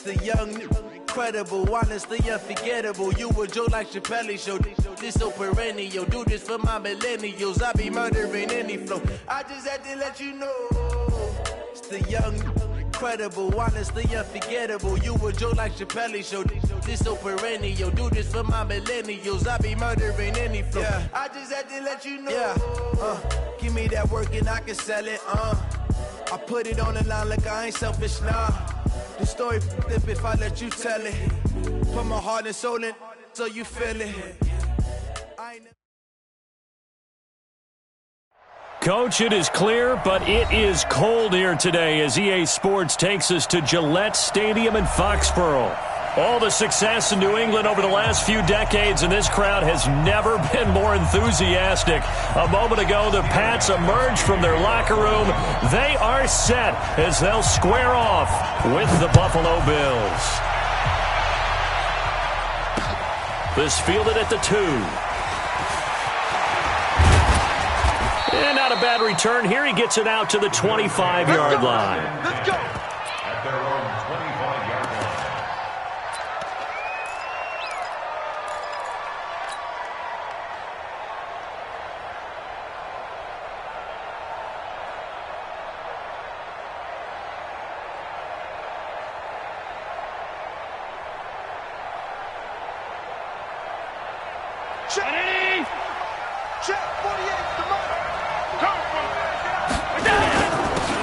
The young, incredible, honestly unforgettable. You a Joe like Chappelle show. This so perennial. Do this for my millennials. I be murdering any flow. I just had to let you know. It's the young, incredible, honestly unforgettable. You a Joe like Chappelle show. This so perennial. Do this for my millennials. I be murdering any flow. Yeah. I just had to let you know. Yeah. Give me that work and I can sell it. I put it on the line like I ain't selfish, nah. The story flip if I let you tell it. Put my heart and soul in so you feel it. Coach, it is clear, but it is cold here today as EA Sports takes us to Gillette Stadium in Foxborough. All the success in New England over the last few decades, and this crowd has never been more enthusiastic. A moment ago, the Pats emerged from their locker room. They are set as they'll square off with the Buffalo Bills. This fielded at the 2. And not a bad return here. He gets it out to the 25-yard line. Let's go. At their own 25-yard line.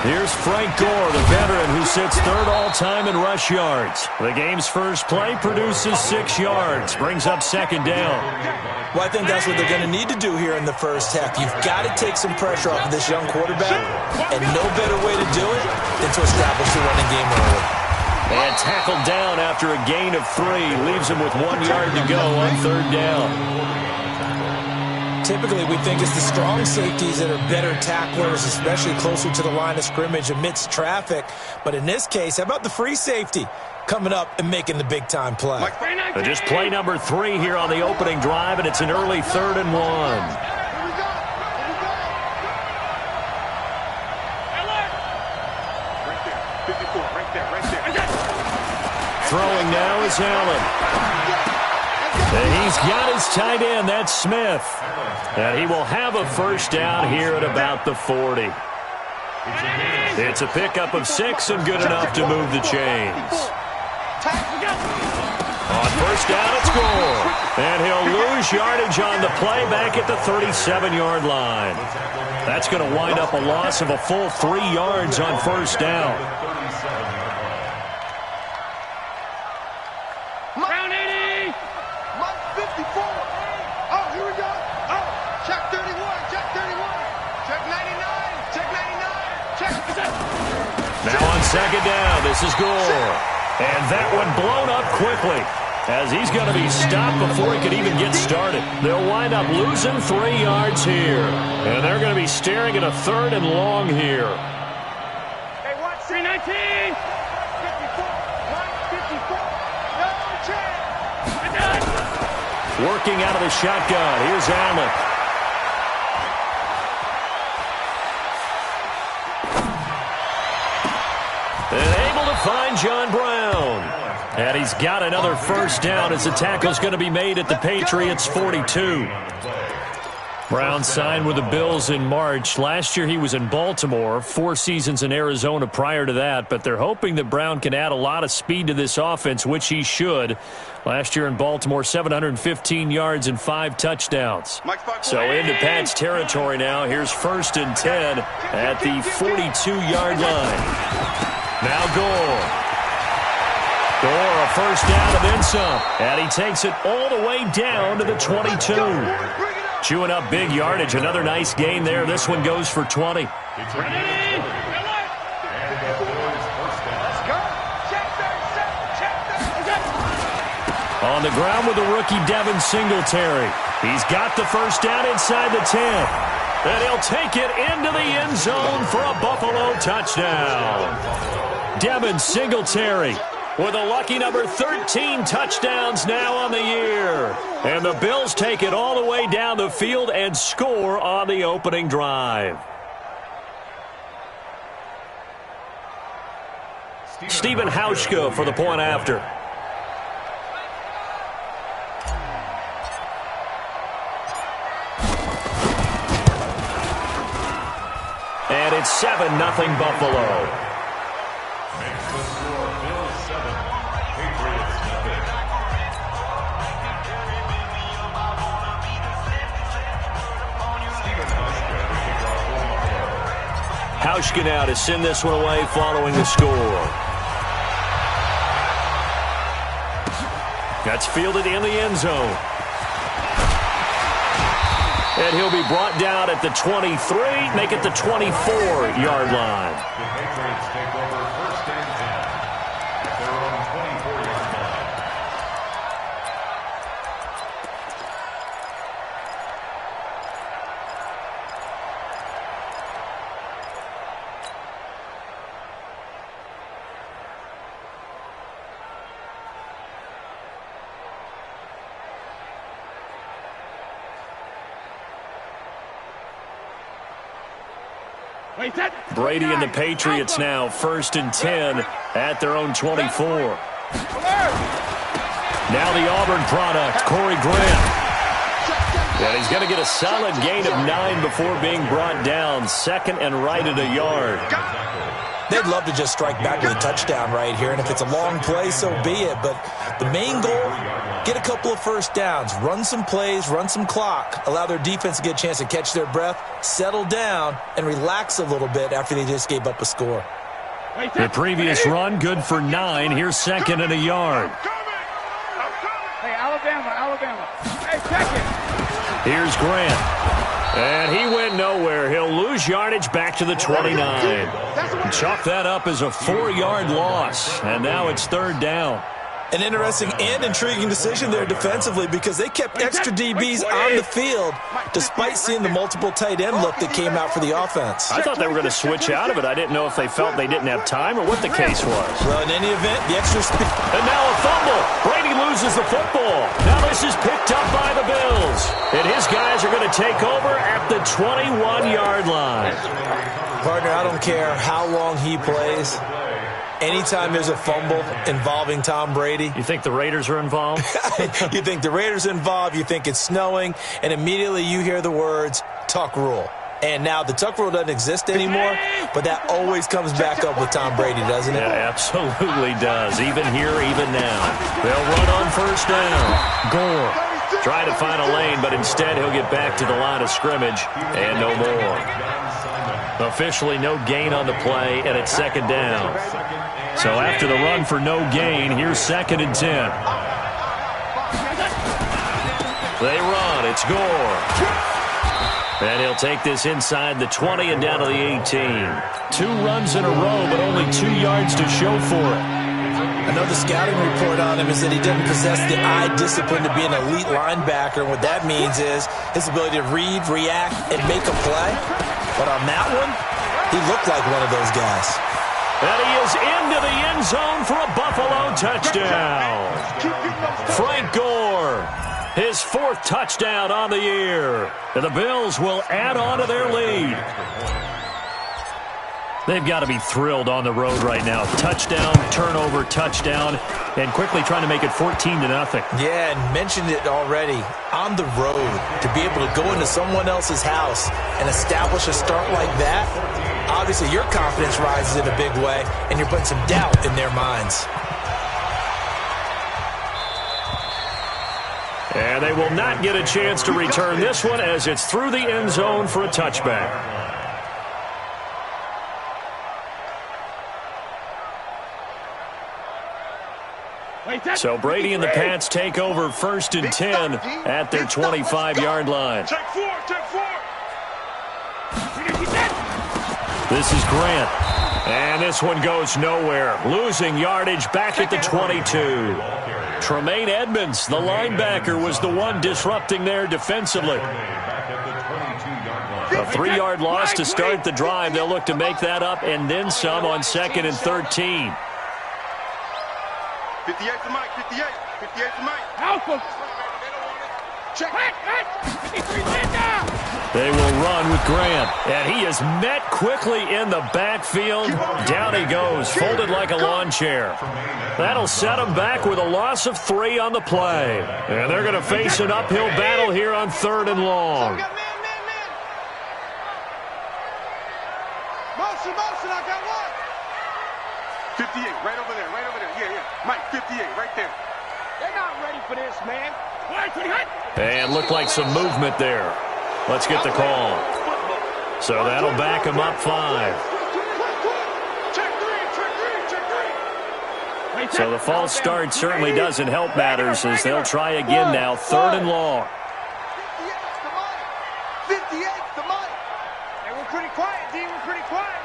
Here's Frank Gore, the veteran who sits third all-time in rush yards. The game's first play produces 6 yards, brings up second down. Well, I think that's what they're going to need to do here in the first half. You've got to take some pressure off of this young quarterback, and no better way to do it than to establish the running game early. And tackled down after a gain of 3. Leaves him with 1 yard to go on third down. Typically, we think it's the strong safeties that are better tacklers, especially closer to the line of scrimmage amidst traffic. But in this case, how about the free safety coming up and making the big-time play? Just play number 3 here on the opening drive, and it's an early 3rd and 1. Throwing now is Allen. And he's got his tight end, that's Smith. And he will have a first down here at about the 40. It's a pickup of 6 and good enough to move the chains. On first down, it's Gore. And he'll lose yardage on the play back at the 37-yard line. That's going to wind up a loss of a full 3 yards on first down. Now on second down, this is Gore. And that one blown up quickly as he's going to be stopped before he could even get started. They'll wind up losing 3 yards here. And they're going to be staring at a 3rd and long here. Hey, what? 319! 54! 154! No chance! Working out of the shotgun. Here's Allen. And able to find John Brown. And he's got another first down as the tackle's going to be made at the Patriots' 42. Brown signed with the Bills in March. Last year he was in Baltimore, 4 seasons in Arizona prior to that. But they're hoping that Brown can add a lot of speed to this offense, which he should. Last year in Baltimore, 715 yards and 5 touchdowns. So into Pats territory now. Here's 1st and 10 at the 42-yard line. Now Gore. Gore, a first down and then some. And he takes it all the way down to the 22. Chewing up big yardage. Another nice gain there. This one goes for 20. On the ground with the rookie Devin Singletary. He's got the first down inside the 10. And he'll take it into the end zone for a Buffalo touchdown. Devin Singletary with a lucky number 13 touchdowns now on the year. And the Bills take it all the way down the field and score on the opening drive. Stephen Hauschka for the point after. And it's 7-0 Buffalo. Makes the score Bills 7, Patriots nothing. Stephen Hauschka to kick off for Buffalo. Hauschka now to send this one away following the score. That's fielded in the end zone. And he'll be brought down at the 23, make it the 24-yard line. The Patriots take over first and 10 at their own 24-yard line. Brady and the Patriots now first and 10 at their own 24. Now the Auburn product, Corey Grant. And he's going to get a solid gain of 9 before being brought down. Second and right at a yard. They'd love to just strike back with a touchdown right here, and if it's a long play, so be it. But the main goal, get a couple of first downs, run some plays, run some clock, allow their defense to get a chance to catch their breath, settle down, and relax a little bit after they just gave up a score. The previous run, good for 9. Here's second and a yard. Hey, Alabama. Hey, check it. Here's Grant. And he went nowhere. He'll lose yardage back to the 29. Chalk that up as a 4-yard loss. And now it's third down. An interesting and intriguing decision there defensively because they kept extra DBs on the field despite seeing the multiple tight end look that came out for the offense. I thought they were going to switch out of it. I didn't know if they felt they didn't have time or what the case was. Well, in any event, the extra speed. And now a fumble. Brady loses the football. Now this is picked up by the Bills. And his guys are going to take over at the 21-yard line. Partner, I don't care how long he plays. Anytime there's a fumble involving Tom Brady. You think the Raiders are involved? You think the Raiders are involved, you think it's snowing, and immediately you hear the words, Tuck Rule. And now the Tuck Rule doesn't exist anymore, but that always comes back up with Tom Brady, doesn't it? It absolutely does, even here, even now. They'll run on first down. Gore trying to find a lane, but instead he'll get back to the line of scrimmage, and no more. Officially no gain on the play, and it's second down. So after the run for no gain, here's second and 10. They run. It's Gore. And he'll take this inside the 20 and down to the 18. 2 runs in a row, but only 2 yards to show for it. I know the scouting report on him is that he doesn't possess the eye discipline to be an elite linebacker. And what that means is his ability to read, react, and make a play. But on that one, he looked like one of those guys. And he is into the end zone for a Buffalo touchdown. Frank Gore, his 4th touchdown on the year. And the Bills will add on to their lead. They've got to be thrilled on the road right now. Touchdown, turnover, touchdown, and quickly trying to make it 14-0. Yeah, and mentioned it already. On the road, to be able to go into someone else's house and establish a start like that, obviously your confidence rises in a big way, and you're putting some doubt in their minds. And they will not get a chance to return this one as it's through the end zone for a touchback. So Brady and the Pats take over first and 10 at their 25-yard line. Check 4. This is Grant. And this one goes nowhere. Losing yardage back at the 22. Tremaine Edmonds, the linebacker, was the one disrupting there defensively. A 3-yard loss to start the drive. They'll look to make that up and then some on second and 13. 58 for Mike. 58 for Mike. Alpha. Check. 53 down. They will run with Grant. And he is met quickly in the backfield. Down he goes, folded like a lawn chair. That'll set him back with a loss of 3 on the play. And they're going to face an uphill battle here on 3rd and long. Motion, I got one. 58, right over there. Yeah. Mike, 58, right there. They're not ready for this, man. And looked like some movement there. Let's get the call. So that'll back him up 5. So the false start certainly doesn't help matters as they'll try again now. 3rd and long. 58's the mic. Hey, we're pretty quiet, D. We're pretty quiet.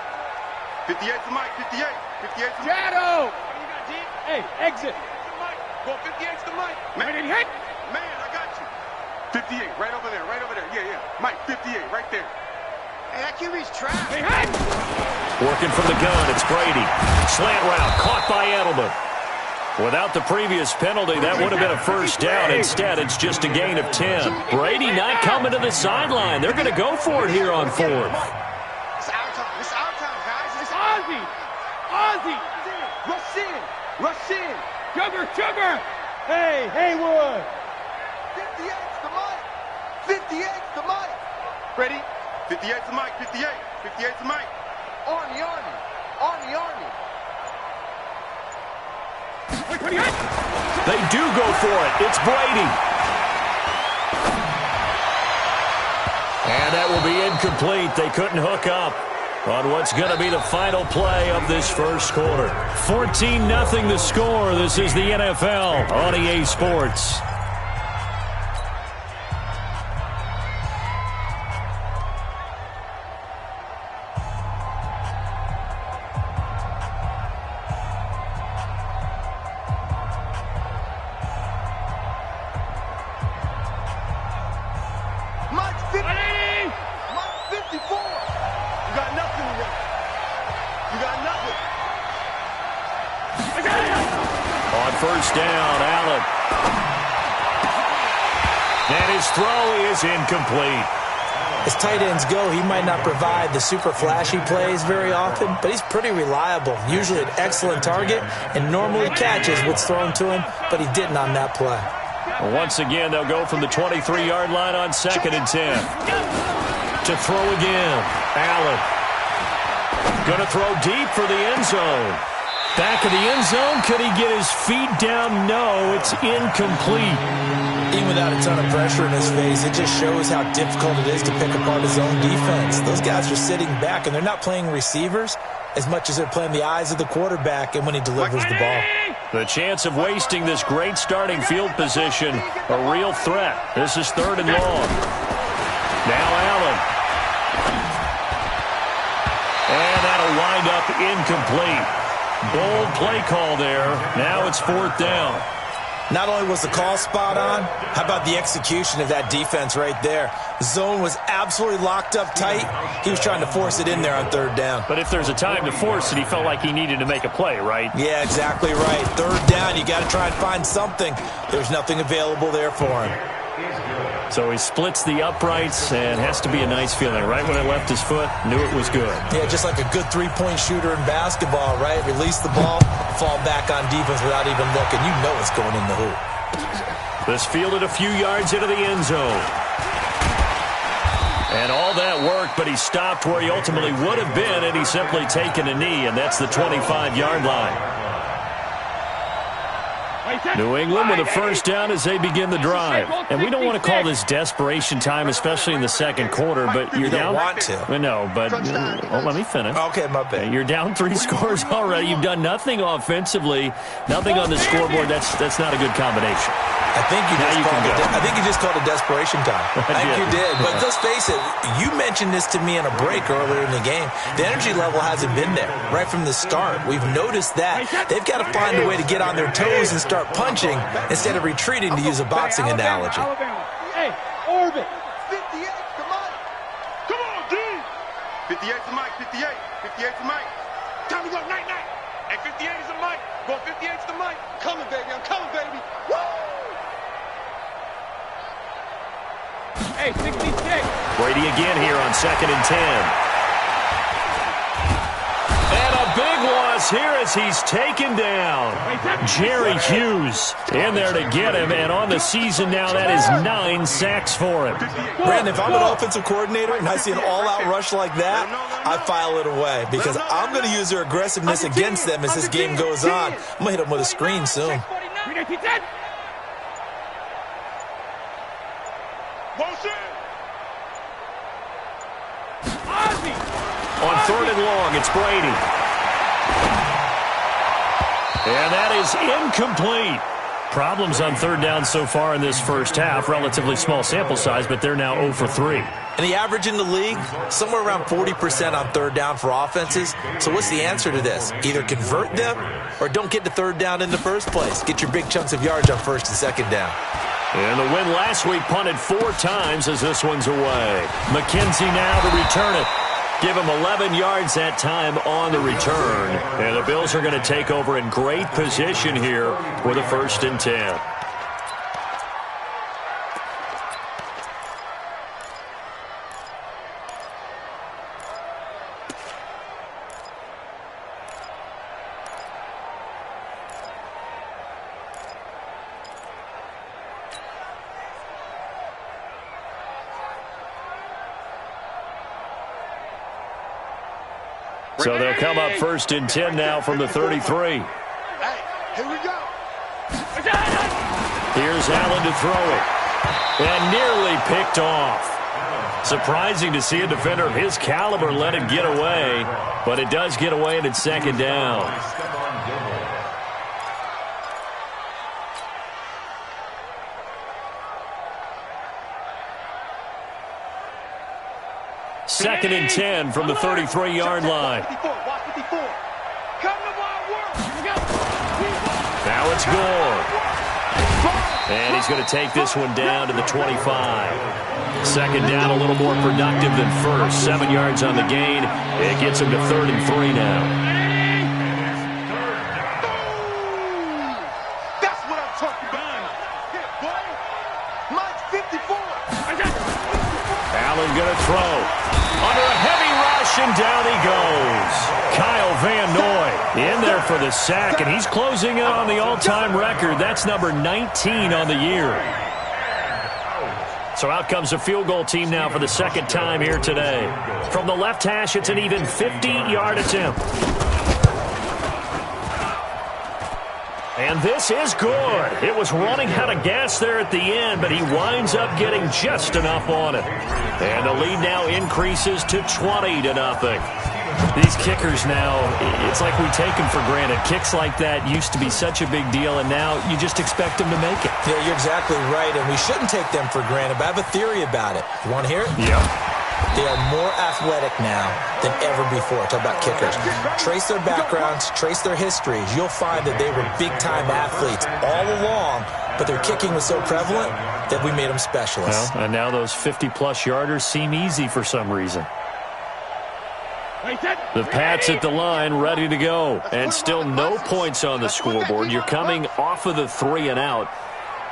58's the mic. 58's the mic. Shadow. What do you got, D? Hey, exit. Go 58's the mic. Man, I got you. 58, right over there. Yeah. Mike, 58, right there. Hey, that kid reached track. Hey! Working from the gun, it's Brady. Slant route, caught by Edelman. Without the previous penalty, that would have been a first down. Instead, it's just a gain of 10. Brady not coming to the sideline. They're going to go for it here on 4th. It's our time, guys. It's Ozzy. Rush in. Sugar. Hey, Haywood. 58's the mic. 58's the mic. Ready? 58's the mic. 58's the mic. Army. They do go for it. It's Brady. And that will be incomplete. They couldn't hook up on what's going to be the final play of this first quarter. 14-0 the score. This is the NFL on EA Sports. First down, Allen. And his throw is incomplete. As tight ends go, he might not provide the super flashy plays very often, but he's pretty reliable. Usually an excellent target and normally catches what's thrown to him, but he didn't on that play. Well, once again, they'll go from the 23-yard line on 2nd and 10. To throw again, Allen. Going to throw deep for the end zone. Back of the end zone, could he get his feet down? No, it's incomplete. Even without a ton of pressure in his face, it just shows how difficult it is to pick apart his own defense. Those guys are sitting back, and they're not playing receivers as much as they're playing the eyes of the quarterback and when he delivers the ball. The chance of wasting this great starting field position, a real threat. This is 3rd and long. Now Allen. And that'll wind up incomplete. Bold play call there. Now it's 4th down. Not only was the call spot on, how about the execution of that defense right there? Zone was absolutely locked up tight. He was trying to force it in there on 3rd down. But if there's a time to force it, he felt like he needed to make a play, right? Yeah, exactly right. 3rd down, you got to try and find something. There's nothing available there for him. So he splits the uprights and has to be a nice feeling. Right when it left his foot, knew it was good. Yeah, just like a good three-point shooter in basketball, right? Release the ball, fall back on defense without even looking. You know it's going in the hoop. This fielded a few yards into the end zone. And all that worked, but he stopped where he ultimately would have been, and he's simply taken a knee, and that's the 25-yard line. New England with a first down as they begin the drive. And we don't want to call this desperation time, especially in the second quarter, but you're down. You don't want to. No, but let me finish. Okay, my bad. You're down 3 scores already. You've done nothing offensively, nothing on the scoreboard. That's not a good combination. I think you just called it desperation time. I think you did. But let's face it, you mentioned this to me in a break earlier in the game. The energy level hasn't been there right from the start. We've noticed that. They've got to find a way to get on their toes and start punching instead of retreating, to use a boxing analogy. Hey, Orbit. 58's the mic. Come on, D. 58's the mic. 58's the mic. Time to go. Night. And 58 is the mic. Go 58's the mic. Coming, baby. I'm coming, baby. Woo! Hey, 66. Brady again here on 2nd and 10. And a big loss here as he's taken down. Jerry Hughes in there to get him, and on the season now, that is 9 sacks for him. Brandon, if I'm an offensive coordinator and I see an all-out rush like that, I file it away because I'm going to use their aggressiveness against them as this game goes on. I'm going to hit them with a screen soon. On 3rd and long, it's Brady. And that is incomplete. Problems on 3rd down so far in this first half. Relatively small sample size, but they're now 0 for 3. And the average in the league, somewhere around 40% on 3rd down for offenses. So what's the answer to this? Either convert them or don't get to 3rd down in the first place. Get your big chunks of yards on 1st and 2nd down. And the win last week punted 4 times as this one's away. McKenzie now to return it. Give him 11 yards that time on the return. And the Bills are going to take over in great position here with a 1st and 10. So they'll come up 1st and 10 now from the 33. Hey, here we go. Here's Allen to throw it. And nearly picked off. Surprising to see a defender of his caliber let it get away, but it does get away and it's 2nd down. Second and 10 from the 33-yard line. Now it's Gore. And he's going to take this one down to the 25. 2nd down, a little more productive than 1st. 7 yards on the gain. It gets him to 3rd and 3 now. That's what I'm talking about. Mike 54. Allen going to throw. Under a heavy rush, and down he goes. Kyle Van Noy in there for the sack, and he's closing in on the all-time record. That's number 19 on the year. So out comes the field goal team now for the 2nd time here today. From the left hash, it's an even 50-yard attempt. And this is good. It was running out of gas there at the end, but he winds up getting just enough on it. And the lead now increases to 20-0. These kickers now, it's like we take them for granted. Kicks like that used to be such a big deal, and now you just expect them to make it. Yeah, you're exactly right, and we shouldn't take them for granted, but I have a theory about it. You want to hear it? Yep. They are more athletic now than ever before. Talk about kickers. Trace their backgrounds, trace their histories. You'll find that they were big-time athletes all along, but their kicking was so prevalent that we made them specialists. Well, and now those 50-plus yarders seem easy for some reason. The Pats at the line, ready to go. And still no points on the scoreboard. You're coming off of the 3 and out.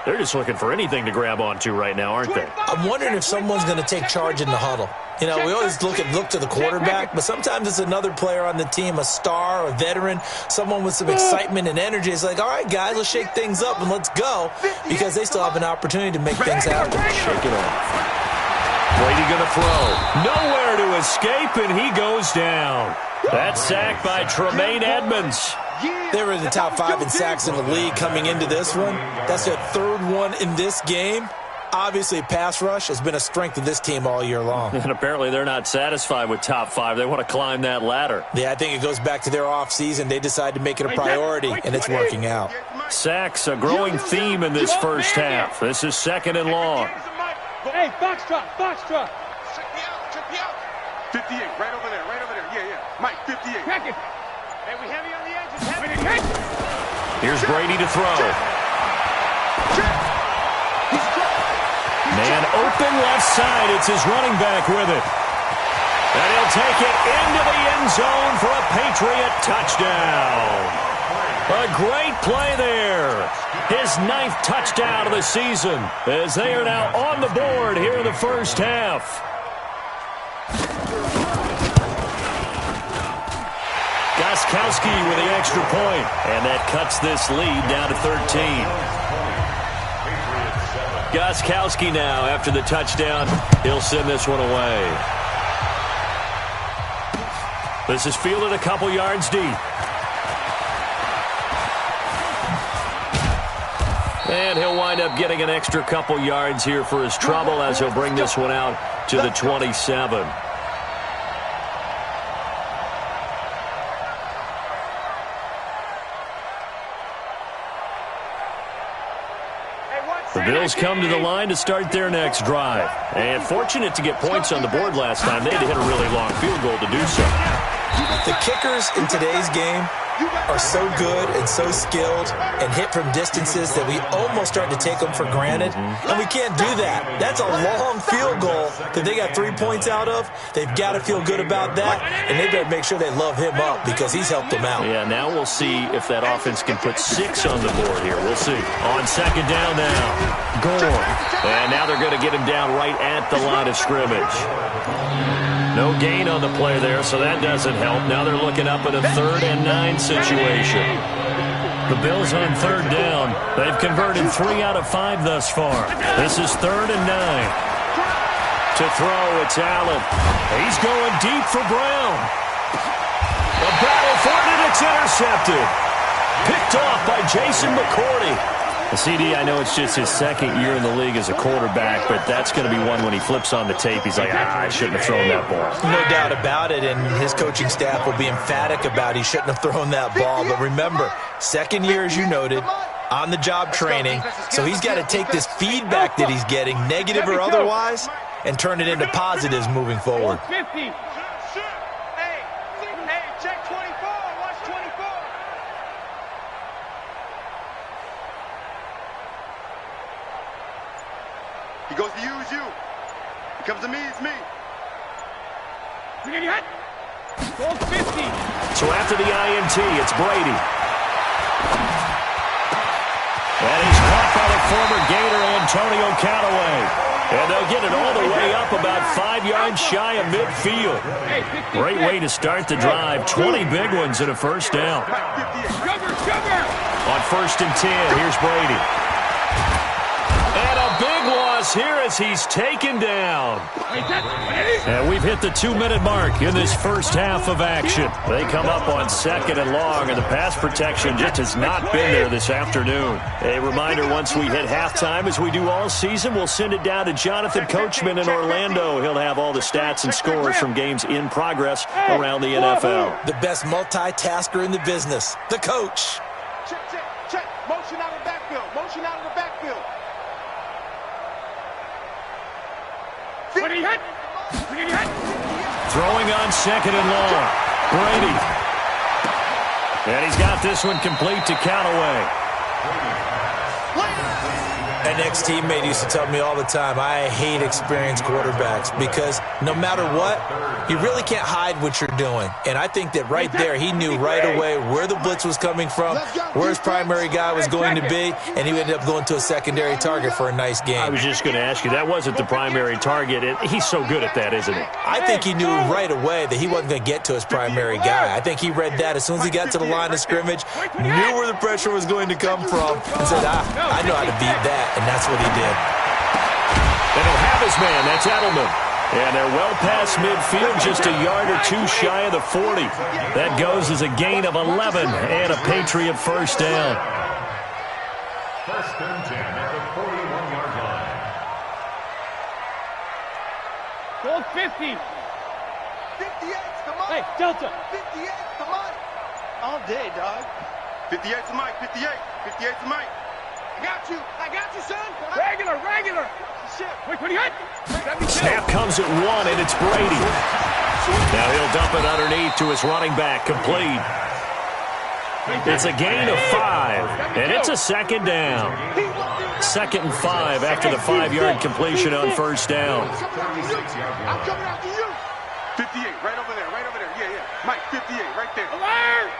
They're just looking for anything to grab onto right now, aren't they? I'm wondering if someone's going to take charge in the huddle. You know, we always look to the quarterback, but sometimes it's another player on the team, a star, a veteran, someone with some excitement and energy. It's like, all right, guys, let's shake things up and let's go, because they still have an opportunity to make things happen. Shake it off. Brady going to throw. Nowhere to escape, and he goes down. That sack by Tremaine Edmonds. They were in the top 5 in sacks in the league coming into this one. That's their 3rd one in this game. Obviously, pass rush has been a strength of this team all year long. And apparently they're not satisfied with top 5. They want to climb that ladder. Yeah, I think it goes back to their offseason. They decided to make it a priority, and it's working out. Sacks, a growing theme in this first half. This is 2nd and long. Hey, foxtrot. Check me out. 58, right over there. Yeah. Mike, 58. Crack it. Hey, we heavy on the edges. Here's Brady to throw. Man open left side. It's his running back with it. And he'll take it into the end zone for a Patriot touchdown. A great play there. His 9th touchdown of the season as they are now on the board here in the first half. Gostkowski with the extra point. And that cuts this lead down to 13. Gostkowski now, after the touchdown, he'll send this one away. This is fielded a couple yards deep. And he'll wind up getting an extra couple yards here for his trouble as he'll bring this one out to the 27. The Bills come to the line to start their next drive. And fortunate to get points on the board last time. They had to hit a really long field goal to do so. The kickers in today's game are so good and so skilled and hit from distances that we almost start to take them for granted. And we can't do that. That's a long field goal that they got 3 points out of. They've got to feel good about that, and they better make sure they love him up because he's helped them out. Yeah, now we'll see if that offense can put 6 on the board here. We'll see. On second down now, Gore. And now they're going to get him down right at the line of scrimmage. No gain on the play there, so that doesn't help. Now they're looking up at a 3rd and 9 situation. The Bills on third down. They've converted 3 out of 5 thus far. This is 3rd and 9. To throw, it's Allen. He's going deep for Brown. The battle for it, and it's intercepted. Picked off by Jason McCourty. The CD, I know it's just his 2nd year in the league as a quarterback, but that's going to be one when he flips on the tape. He's like, I shouldn't have thrown that ball. No doubt about it, and his coaching staff will be emphatic about he shouldn't have thrown that ball. But remember, 2nd year, as you noted, on-the-job training, so he's got to take this feedback that he's getting, negative or otherwise, and turn it into positives moving forward. 50. He goes to use you. He comes to me, it's me. Goal 50. So after the INT, it's Brady. And he's caught by the former Gator, Antonio Callaway. And they'll get it all the way up about 5 yards shy of midfield. Great way to start the drive. 20 big ones and a first down. On 1st and 10, here's Brady. And a big loss here as he's taken down. And we've hit the 2-minute mark in this first half of action. They come up on 2nd and long, and the pass protection just has not been there this afternoon. A reminder, once we hit halftime, as we do all season, we'll send it down to Jonathan Coachman in Orlando. He'll have all the stats and scores from games in progress around the NFL. The best multitasker in the business, the coach. Check. Motion out of the backfield. Motion out of the backfield. Throwing on 2nd and long. Brady. And he's got this one complete to Callaway. An ex-teammate used to tell me all the time, I hate experienced quarterbacks because no matter what, you really can't hide what you're doing. And I think that right there, he knew right away where the blitz was coming from, where his primary guy was going to be, and he ended up going to a secondary target for a nice game. I was just going to ask you, that wasn't the primary target. He's so good at that, isn't he? I think he knew right away that he wasn't going to get to his primary guy. I think he read that as soon as he got to the line of scrimmage, knew where the pressure was going to come from, and said, I know how to beat that. And that's what he did. And he'll have his man. That's Edelman. And they're well past midfield, just a yard or 2 shy of the 40. That goes as a gain of 11 and a Patriot first down. 1st and 10 at the 41-yard line. Goal 50. 58's the mic. Hey, Delta. 58's the mic. All day, dog. 58's the mic. 58. 58's the mic. I got you, son. Regular. Shit. Wait, what do you got? Snap comes at 1, and it's Brady. Now he'll dump it underneath to his running back, complete. It's a gain of 5, and it's a 2nd down. 2nd and 5 after the 5-yard completion on first down. I'm coming after you. 58, right over there. Yeah. Mike, 58, right there. Alert!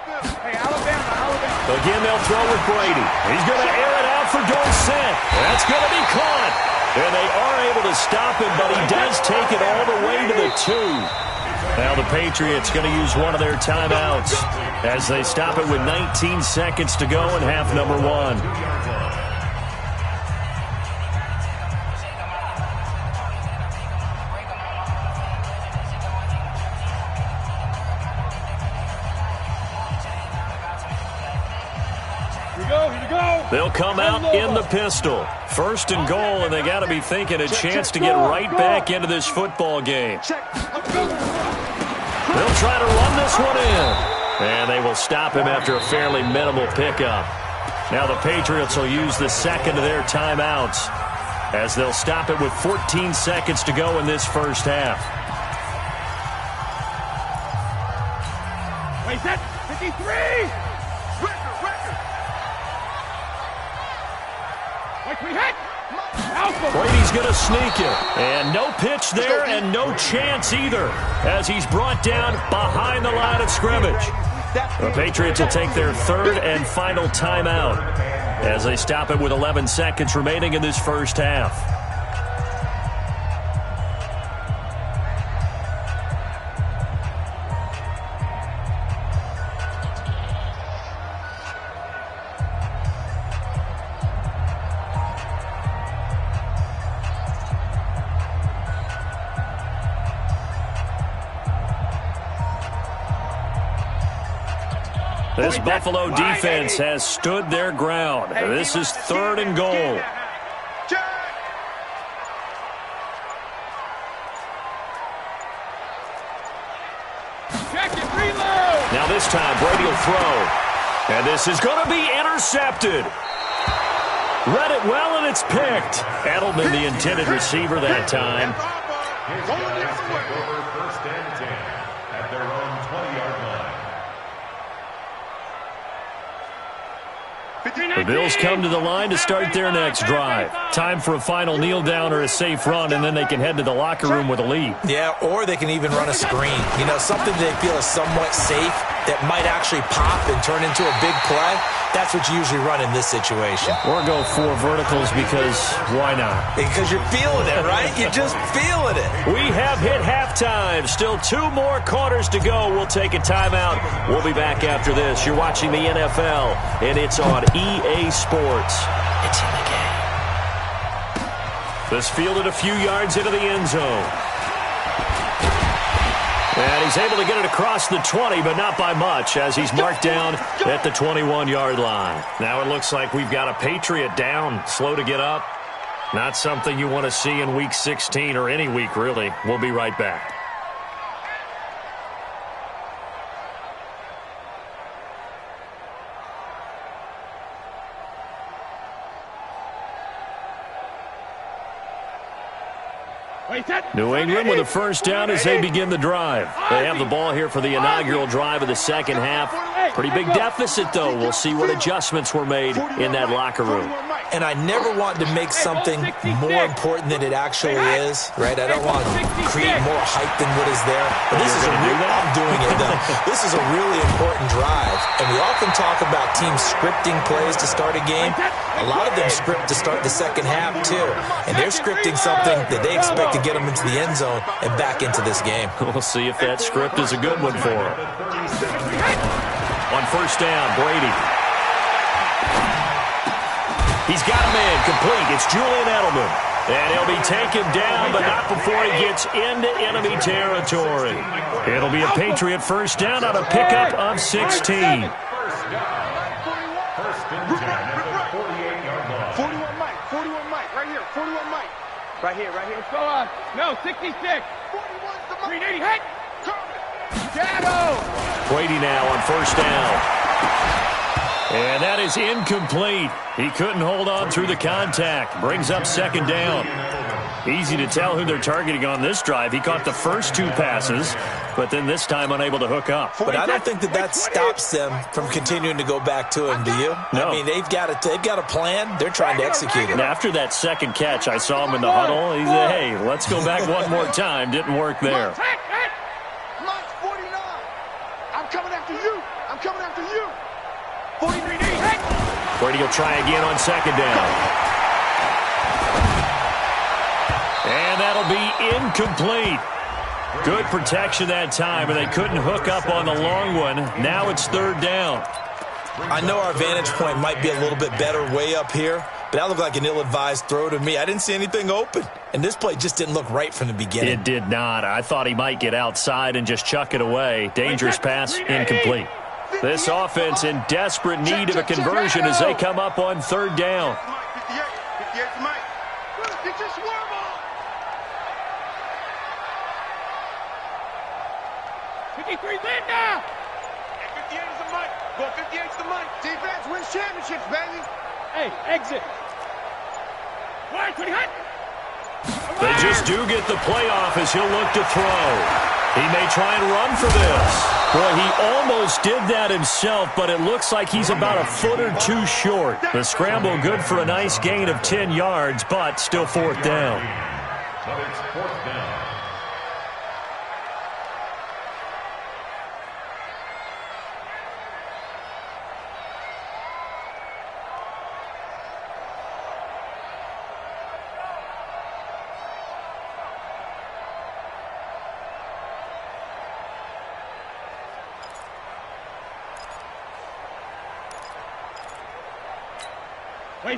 Hey, Alabama. Again, they'll throw with Brady. He's going to air it out for Dorsett. That's going to be caught. And they are able to stop him, but he does take it all the way to the 2. Now the Patriots going to use one of their timeouts as they stop it with 19 seconds to go in half number 1. They'll come out in the pistol. First and goal, and they got to be thinking a chance to get right back into this football game. They'll try to run this one in. And they will stop him after a fairly minimal pickup. Now the Patriots will use the second of their timeouts as they'll stop it with 14 seconds to go in this first half. Wait, set 53! Brady's going to sneak it. And no pitch there and no chance either as he's brought down behind the line of scrimmage. The Patriots will take their third and final timeout as they stop it with 11 seconds remaining in this first half. This Buffalo defense has stood their ground. This is third and goal. Now this time, Brady will throw. And this is going to be intercepted. Read it well, and it's picked. Edelman, the intended receiver that time. First and 10 at their own 20-yard line. The Bills come to the line to start their next drive. Time for a final kneel down or a safe run, and then they can head to the locker room with a lead. Yeah, or they can even run a screen. You know, something they feel is somewhat safe that might actually pop and turn into a big play. That's what you usually run in this situation. Or go 4 verticals because why not? Because you're feeling it, right? You're just feeling it. We have hit halftime. Still 2 more quarters to go. We'll take a timeout. We'll be back after this. You're watching the NFL, and it's on EA Sports. It's in the game. This fielded a few yards into the end zone. And he's able to get it across the 20, but not by much, as he's marked down at the 21-yard line. Now it looks like we've got a Patriot down, slow to get up. Not something you want to see in Week 16 or any week, really. We'll be right back. New England with a first down as they begin the drive. They have the ball here for the inaugural drive of the second half. Pretty big deficit, though. We'll see what adjustments were made in that locker room. And I never want to make something more important than it actually is, right? I don't want to create more hype than what is there. But this is a real, I'm doing it, though. This is a really important drive. And we often talk about teams scripting plays to start a game. A lot of them script to start the second half, too. And they're scripting something that they expect to get them into the end zone and back into this game. We'll see if that script is a good one for them. On first down, Brady. He's got a man complete. It's Julian Edelman. And he'll be taken down, but not before he gets into enemy territory. It'll be a Patriot first down on a pickup of 16. First and 10 at the 48-yard line. 41 Mike, 41 Mike, right here, 41 Mike. Right here, right here. Let's go on. No, 66. 41's the Mike. 380, hey! Shadow! Brady now on first down. And that is incomplete. He couldn't hold on through the contact. Brings up second down. Easy to tell who they're targeting on this drive. He caught the first 2 passes, but then this time unable to hook up. But I don't think that stops them from continuing to go back to him, do you? No. I mean, they've got a plan. They're trying to execute it. And after that second catch, I saw him in the huddle. He said, hey, let's go back one more time. Didn't work there. Mike, 49. I'm coming after you. I'm coming after you. 43D, hey! Brady will try again on second down. And that'll be incomplete. Good protection that time, and they couldn't hook up on the long one. Now it's third down. I know our vantage point might be a little bit better way up here, but that looked like an ill-advised throw to me. I didn't see anything open, and this play just didn't look right from the beginning. It did not. I thought he might get outside and just chuck it away. Dangerous pass, incomplete. This offense in desperate need of a conversion as they come up on third down. 58's Mike. Get your swerve on. 53 Linda. 58 is the Mike. Go 58's the Mike. Defense wins championships, baby. Hey, exit. Wide, 20 hot. They just do get the playoff as he'll look to throw. He may try and run for this. Boy, he almost did that himself, but it looks like he's about a foot or two short. The scramble good for a nice gain of 10 yards, but still fourth down. But it's fourth down.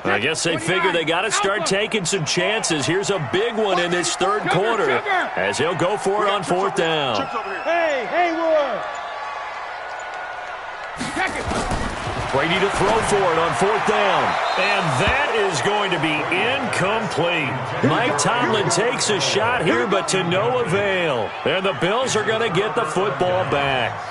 I guess they figure they got to start taking some chances. Here's a big one in this third quarter as he'll go for it on fourth down. Hey, Haywood. Brady to throw for it on fourth down. And that is going to be incomplete. Mike Tomlin takes a shot here, but to no avail. And the Bills are going to get the football back.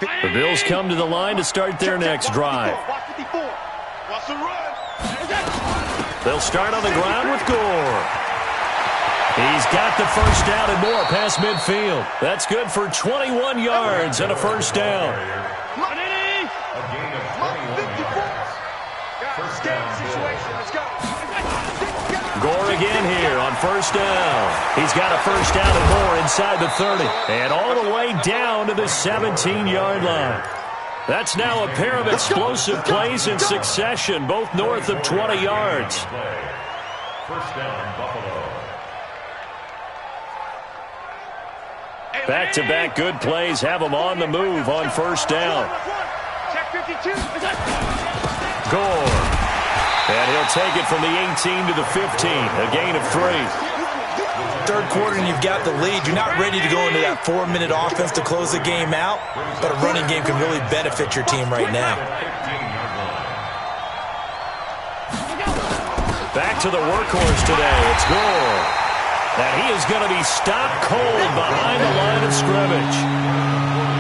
The Bills come to the line to start their next drive. They'll start on the ground with Gore. He's got the first down and more past midfield. That's good for 21 yards and a first down. Gore again here on first down. He's got a first down and more inside the 30. And all the way down to the 17-yard line. That's now a pair of explosive plays in succession, both north of 20 yards. First down, Buffalo. Back-to-back good plays have them on the move on first down. Check 52. Gore. And he'll take it from the 18 to the 15, a gain of 3. Third quarter and you've got the lead. You're not ready to go into that 4-minute offense to close the game out, but a running game can really benefit your team right now. Back to the workhorse today. It's Gore. And he is going to be stopped cold behind the line of scrimmage.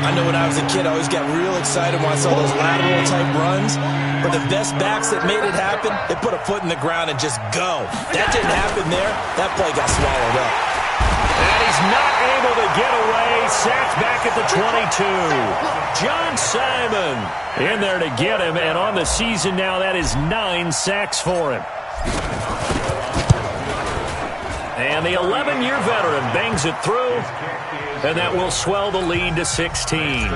I know when I was a kid, I always got real excited when I saw those lateral-type runs. But the best backs that made it happen, they put a foot in the ground and just go. That didn't happen there. That play got swallowed up. And he's not able to get away. Sacked back at the 22. John Simon in there to get him. And on the season now, that is 9 sacks for him. And the 11-year veteran bangs it through. And that will swell the lead to 16.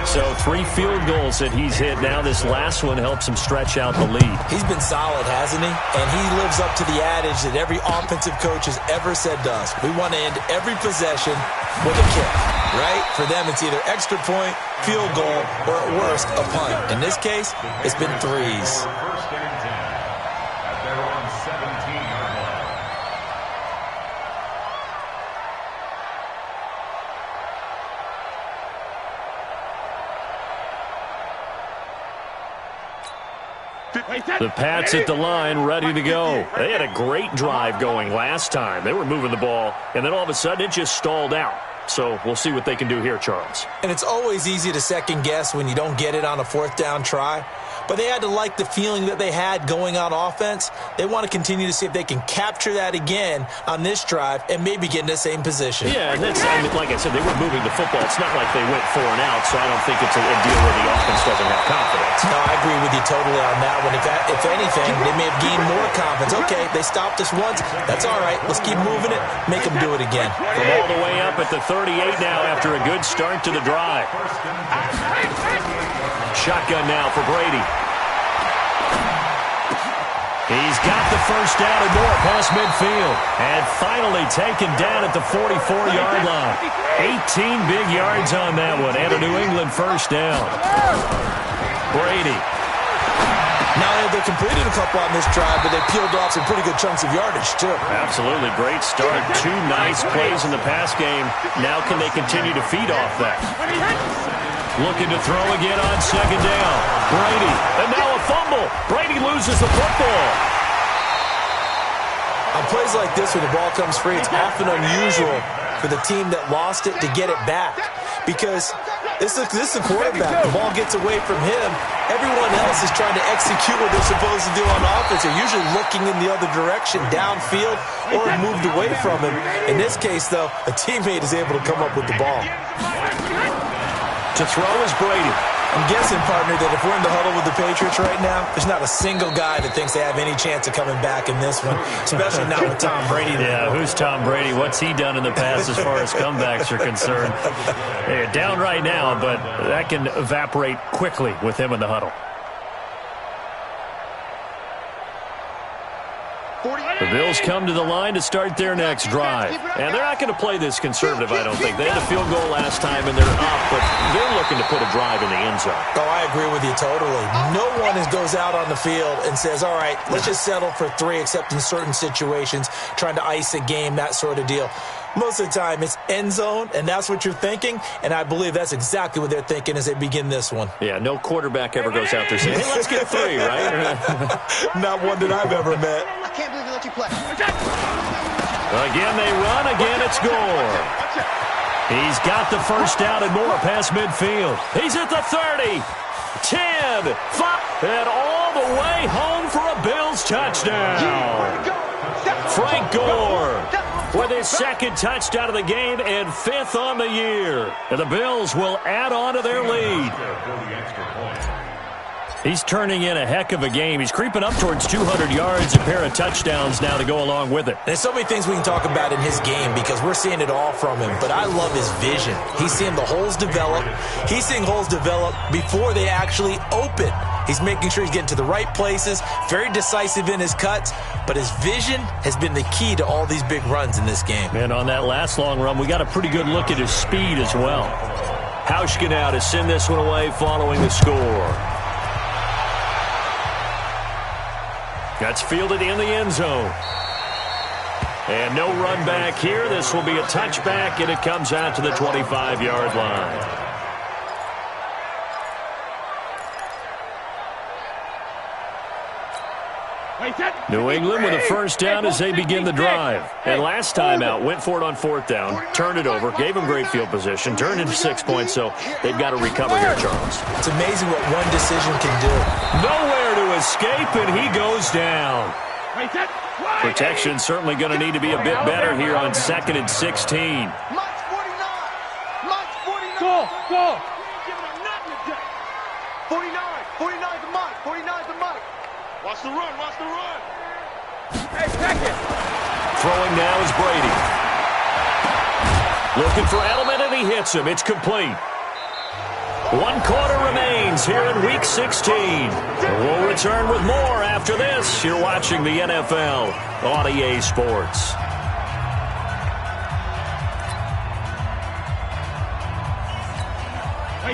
So 3 field goals that he's hit now. This last one helps him stretch out the lead. He's been solid, hasn't he? And he lives up to the adage that every offensive coach has ever said to us. We want to end every possession with a kick, right? For them, it's either extra point, field goal, or at worst, a punt. In this case, it's been threes. First and 10 at their own 17-yard line. The Pats at the line, ready to go. They had a great drive going last time. They were moving the ball, and then all of a sudden it just stalled out. So we'll see what they can do here, Charles. And it's always easy to second guess when you don't get it on a fourth down try. But they had to like the feeling that they had going on offense. They want to continue to see if they can capture that again on this drive and maybe get in the same position. Yeah, and that's, I mean, like I said, they were moving the football. It's not like they went 4 and out, so I don't think it's a deal where the offense doesn't have confidence. No, I agree with you totally on that one. If anything, they may have gained more confidence. Okay, they stopped us once. That's all right. Let's keep moving it. Make them do it again. From all the way up at the 38 now after a good start to the drive. Shotgun now for Brady. He's got the first down and more past midfield. And finally taken down at the 44-yard line. 18 big yards on that one. And a New England first down. Brady. Now they've completed a couple on this drive, but they peeled off some pretty good chunks of yardage, too. Absolutely. Great start. 2 nice plays in the pass game. Now can they continue to feed off that? Looking to throw again on second down. Brady. And now a fumble. Brady loses the football. On plays like this where the ball comes free, it's often unusual for the team that lost it to get it back. Because this is a quarterback. The ball gets away from him. Everyone else is trying to execute what they're supposed to do on offense. They're usually looking in the other direction, downfield, or moved away from him. In this case, though, a teammate is able to come up with the ball. To throw is Brady. I'm guessing, partner, that if we're in the huddle with the Patriots right now, there's not a single guy that thinks they have any chance of coming back in this one, especially not with Tom Brady. Yeah, who's Tom Brady? What's he done in the past as far as comebacks are concerned? They're down right now, but that can evaporate quickly with him in the huddle. The Bills come to the line to start their next drive. And they're not going to play this conservative, I don't think. They had a field goal last time, and they're up, but they're looking to put a drive in the end zone. Oh, I agree with you totally. No one goes out on the field and says, all right, let's just settle for 3, except in certain situations, trying to ice a game, that sort of deal. Most of the time, it's end zone, and that's what you're thinking, and I believe that's exactly what they're thinking as they begin this one. Yeah, no quarterback ever goes out there saying, hey, let's get 3, right? Not one that I've ever met. I can't believe they let you play. Again, they run. Again, it's Gore. He's got the first down and more past midfield. He's at the 30, 10, 5, and all the way home for a Bills touchdown. Frank Gore with his second touchdown of the game and 5th on the year. And the Bills will add on to their lead. He's turning in a heck of a game. He's creeping up towards 200 yards, a pair of touchdowns now to go along with it. There's so many things we can talk about in his game because we're seeing it all from him. But I love his vision. He's seeing the holes develop. He's seeing holes develop before they actually open. He's making sure he's getting to the right places, very decisive in his cuts, but his vision has been the key to all these big runs in this game. And on that last long run, we got a pretty good look at his speed as well. Hauschka now to send this one away following the score. That's fielded in the end zone. And no run back here. This will be a touchback, and it comes out to the 25-yard line. New England with a first down as they begin the drive. And last time out, went for it on 4th down, turned it over, gave them great field position, turned into 6 points, so they've got to recover here, Charles. It's amazing what one decision can do. Nowhere to escape, and he goes down. Protection certainly going to need to be a bit better here on 2nd and 16. Mike's 49. Mike's 49. Go. 49. 49 to Mike. 49 to Mike. Watch the run. Watch the run. Hey, second. Throwing now is Brady. Looking for Edelman, and he hits him. It's complete. 1 quarter remains here in Week 16. We'll return with more after this. You're watching the NFL on EA Sports.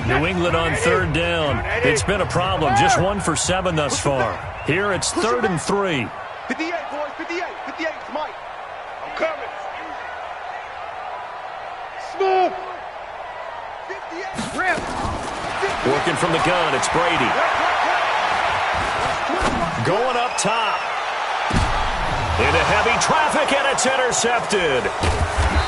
New England on 3rd down. It's been a problem. Just 1 for 7 thus far. Here it's 3rd and 3. 58, boys. 58. 58 is Mike. I'm coming. Smooth. 58. Rip. Working from the gun, it's Brady. Going up top. Into heavy traffic, and it's intercepted.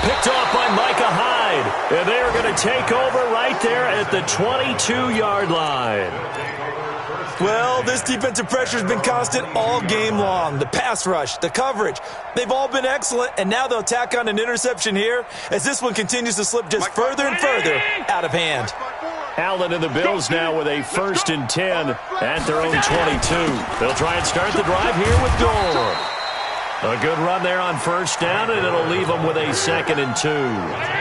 Picked off by Micah Hyde. And they're going to take over right there at the 22-yard line. Well, this defensive pressure has been constant all game long. The pass rush, the coverage, they've all been excellent, and now they'll tack on an interception here as this one continues to slip just further and further out of hand. Allen and the Bills now with a 1st and 10 at their own 22. They'll try and start the drive here with Gore. A good run there on 1st down, and it'll leave them with a 2nd and 2.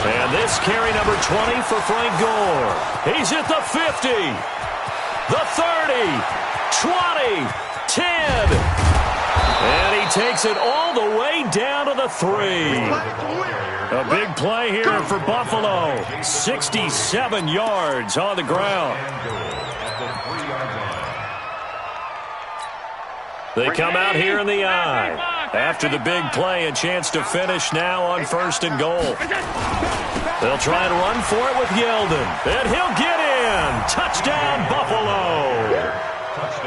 And this carry number 20 for Frank Gore. He's at the 50, the 30, 20, 10. And he takes it all the way down to the 3. A big play here for Buffalo. 67 yards on the ground. They come out here in the I. After the big play, a chance to finish now on 1st and goal. They'll try and run for it with Yeldon. And he'll get in. Touchdown, Buffalo.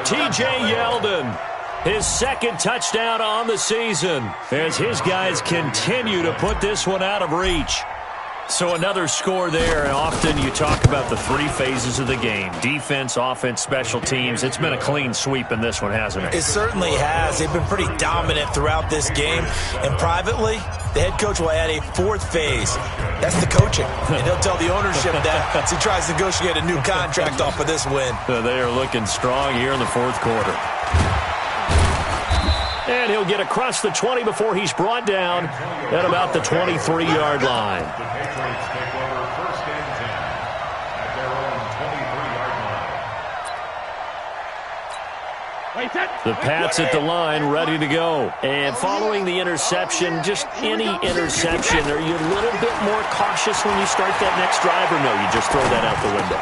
T.J. Yeldon. His 2nd touchdown on the season as his guys continue to put this one out of reach. So another score there, and often you talk about the 3 phases of the game. Defense, offense, special teams. It's been a clean sweep in this one, hasn't it? It certainly has. They've been pretty dominant throughout this game. And privately, the head coach will add a 4th phase. That's the coaching. And he'll tell the ownership that as he tries to negotiate a new contract off of this win. They are looking strong here in the 4th quarter. And he'll get across the 20 before he's brought down at about the 23-yard line. The Patriots take over 1st and 10 at their own 23-yard line. The Pats at the line, ready to go. And following the interception, just any interception, are you a little bit more cautious when you start that next drive, or no, you just throw that out the window?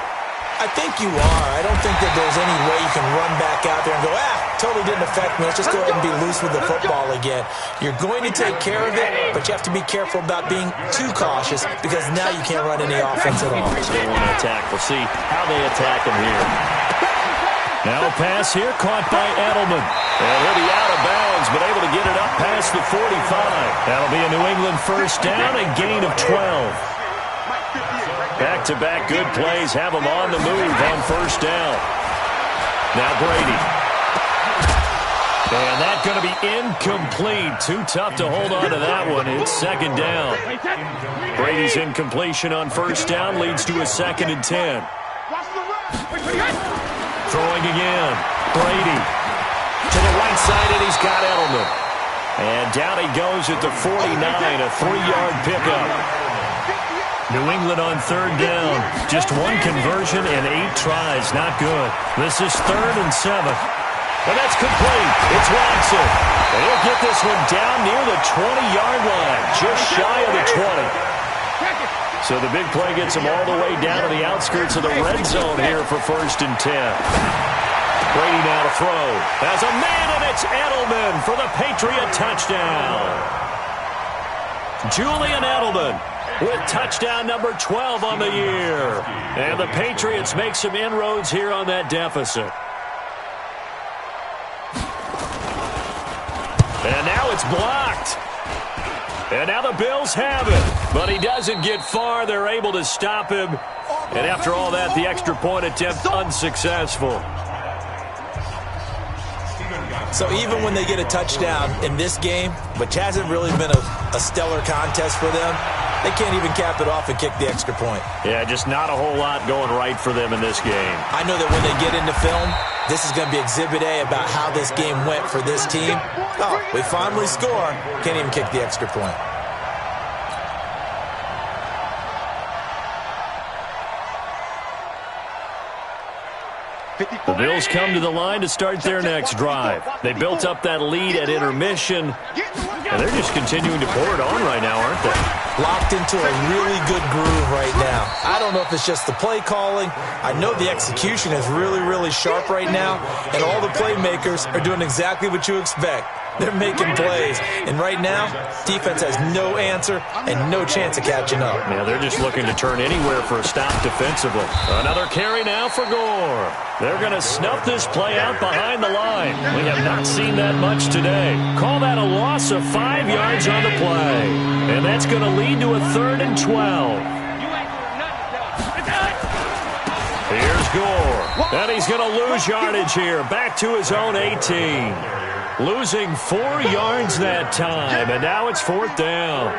I think you are. I don't think that there's any way you can run back out there and go, totally didn't affect me. Let's just go ahead and be loose with the football again. You're going to take care of it, but you have to be careful about being too cautious because now you can't run any offense at all. They want to attack. We'll see how they attack him here. Now a pass here caught by Edelman. And he'll be out of bounds, but able to get it up past the 45. That'll be a New England 1st down, a gain of 12. Back-to-back good plays have him on the move on 1st down. Now Brady. And that's going to be incomplete. Too tough to hold on to that one. It's 2nd down. Brady's incompletion on 1st down leads to a 2nd and 10. Throwing again. Brady to the right side, and he's got Edelman. And down he goes at the 49, a 3-yard pickup. New England on 3rd down. Just 1 conversion and 8 tries. Not good. This is 3rd and 7. And that's complete. It's Watson. And he'll get this one down near the 20-yard line. Just shy of the 20. So the big play gets him all the way down to the outskirts of the red zone here for 1st and 10. Brady now to throw. As a man, and it's Edelman for the Patriot touchdown. Julian Edelman with touchdown number 12 on the year. And the Patriots make some inroads here on that deficit. And now it's blocked. And now the Bills have it. But he doesn't get far. They're able to stop him. And after all that, the extra point attempt unsuccessful. So even when they get a touchdown in this game, which hasn't really been a stellar contest for them, they can't even cap it off and kick the extra point. Yeah, just not a whole lot going right for them in this game. I know that when they get into film, this is going to be Exhibit A about how this game went for this team. Oh, we finally score. Can't even kick the extra point. The Bills come to the line to start their next drive. They built up that lead at intermission, and they're just continuing to pour it on right now, aren't they? Locked into a really good groove right now. I don't know if it's just the play calling. I know the execution is really, really sharp right now, and all the playmakers are doing exactly what you expect. They're making plays, and right now, defense has no answer and no chance of catching up. Yeah, they're just looking to turn anywhere for a stop defensively. Another carry now for Gore. They're going to snuff this play out behind the line. We have not seen that much today. Call that a loss of 5 yards on the play. And that's going to lead to a 3rd and 12. Here's Gore. And he's going to lose yardage here. Back to his own 18. Losing 4 yards that time. And now it's 4th down.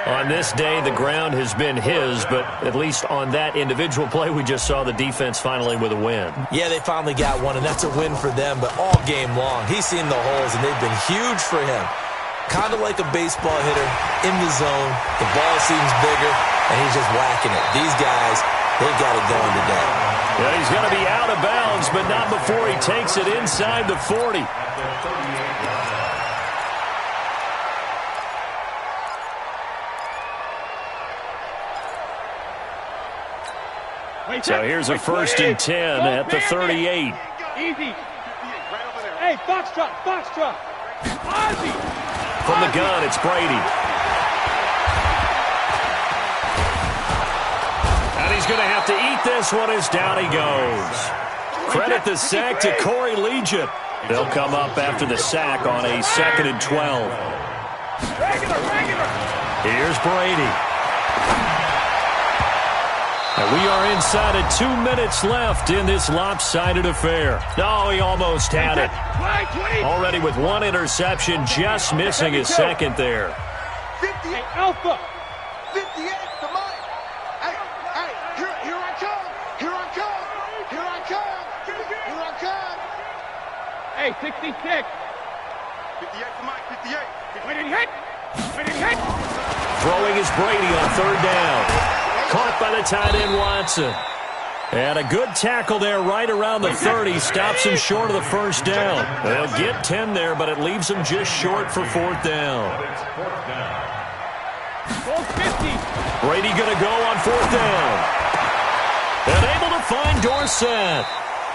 On this day, the ground has been his, but at least on that individual play, we just saw the defense finally with a win. Yeah, they finally got one, and that's a win for them, but all game long, he's seen the holes, and they've been huge for him. Kind of like a baseball hitter in the zone. The ball seems bigger. and he's just whacking it. These guys, they've got it going today. Yeah, he's going to be out of bounds, but not before he takes it inside the 40. So here's a 1st and 10 at the 38. Easy. Hey, Foxtrot, Foxtrot. Ozzy. From the gun, it's Brady. And he's going to have to eat this one as down he goes. Credit the sack to Corey Legion. They'll come up after the sack on a 2nd and 12. Here's Brady. And we are inside of 2 minutes left in this lopsided affair. No, he almost had it. Already with 1 interception, just missing his 2nd there. 58 Alpha. 58 to Mike. Hey, here I come. Here I come. Here I come. Here I come. Hey, 66. 58 to Mike. 58. Wait, did he hit? Wait, did he hit? Throwing is Brady on 3rd down. Caught by the tight end, Watson. And a good tackle there right around the 30. Stops him short of the 1st down. They'll get 10 there, but it leaves them just short for 4th down. Brady going to go on 4th down. And able to find Dorsett.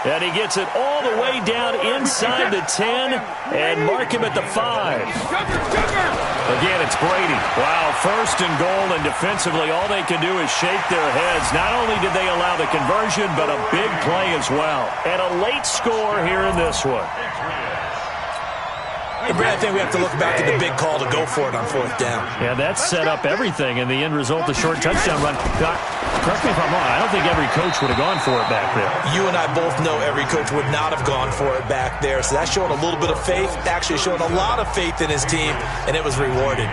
And he gets it all the way down inside the 10 and mark him at the 5. Again, it's Brady. Wow, 1st and goal, and defensively all they can do is shake their heads. Not only did they allow the conversion, but a big play as well. And a late score here in this one. Hey, Brad, I think we have to look back at the big call to go for it on 4th down. Yeah, that set up everything in the end result, the short touchdown run. Correct me if I'm wrong, I don't think every coach would have gone for it back there. You and I both know every coach would not have gone for it back there, so that showed a little bit of faith, actually showed a lot of faith in his team, and it was rewarded.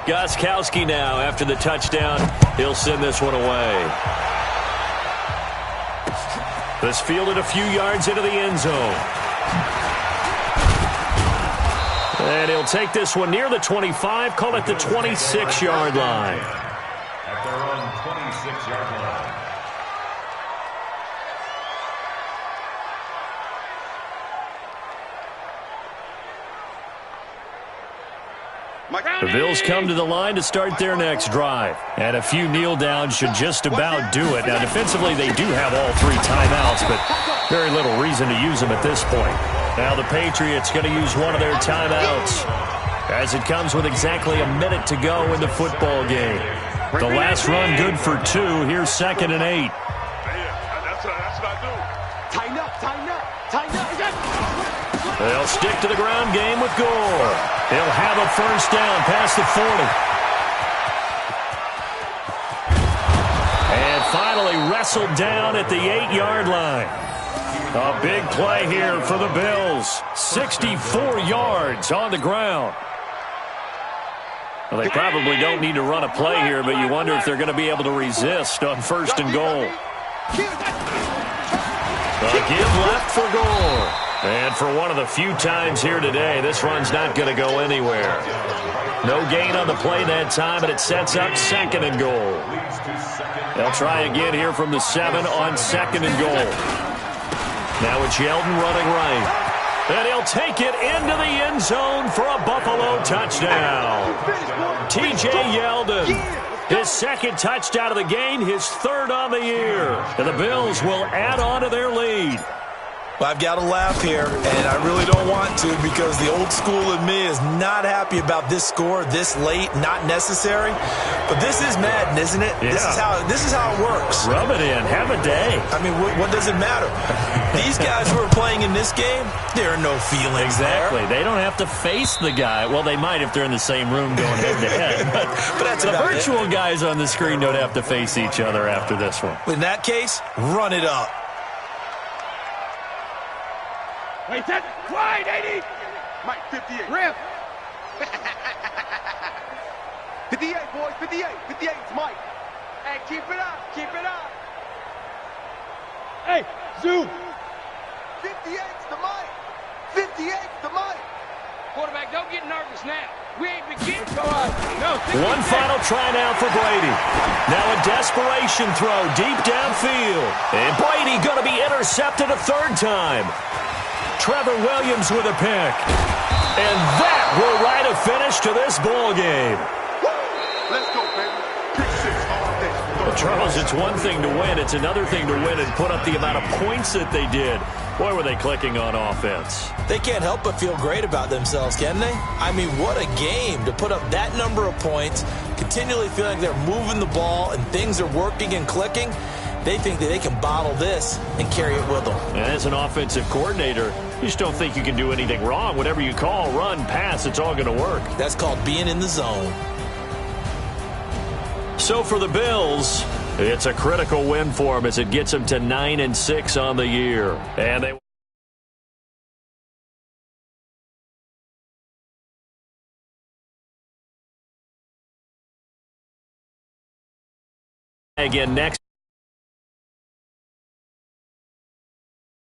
Gostkowski now after the touchdown. He'll send this one away. This fielded a few yards into the end zone. And he'll take this one near the 25, call it the 26-yard line. At their own 26-yard line. The Bills come to the line to start their next drive. And a few kneel downs should just about do it. Now, defensively, they do have all 3 timeouts, but very little reason to use them at this point. Now the Patriots going to use one of their timeouts as it comes with exactly a minute to go in the football game. The last run good for 2. Here's 2nd and 8. That's what I do. Tighten up, tighten up, tighten up. They'll stick to the ground game with Gore. He'll have a 1st down past the 40. And finally wrestled down at the 8-yard line. A big play here for the Bills. 64 yards on the ground. Well, they probably don't need to run a play here, but you wonder if they're going to be able to resist on 1st and goal. A give left for Gore. And for one of the few times here today, this run's not going to go anywhere. No gain on the play that time, and it sets up 2nd and goal. They'll try again here from the 7 on 2nd and goal. Now it's Yeldon running right. And he'll take it into the end zone for a Buffalo touchdown. T.J. Yeldon, his 2nd touchdown of the game, his 3rd on the year. And the Bills will add on to their lead. Well, I've got to laugh here, and I really don't want to because the old school in me is not happy about this score this late, not necessary. But this is Madden, isn't it? Yeah. This is how it works. Rub it in. Have a day. I mean, what does it matter? These guys who are playing in this game, there are no feelings Exactly. there. They don't have to face the guy. Well, they might if they're in the same room going head-to-head. But that's the about virtual guys on the screen don't have to face each other after this one. In that case, run it up. Wait, that wide, 80. Mike, 58. Rip. 58, boys, 58. 58 is Mike. Hey, keep it up, keep it up. Hey, zoom. 58's the Mike. 58's the Mike. Quarterback, don't get nervous now. We ain't beginning. Go on. No. One final try now for Brady. Now a desperation throw deep downfield. And Brady going to be intercepted a third time. Trevor Williams with a pick. And that will write a finish to this ball game. Let's go, baby. Pick 6 all day. Well, Charles, it's one thing to win. It's another thing to win and put up the amount of points that they did. Boy, were they clicking on offense. They can't help but feel great about themselves, can they? I mean, what a game to put up that number of points, continually feeling like they're moving the ball and things are working and clicking. They think that they can bottle this and carry it with them. And as an offensive coordinator, you just don't think you can do anything wrong. Whatever you call, run, pass, it's all going to work. That's called being in the zone. So for the Bills, it's a critical win for them as it gets them to 9-6 on the year. And they again next.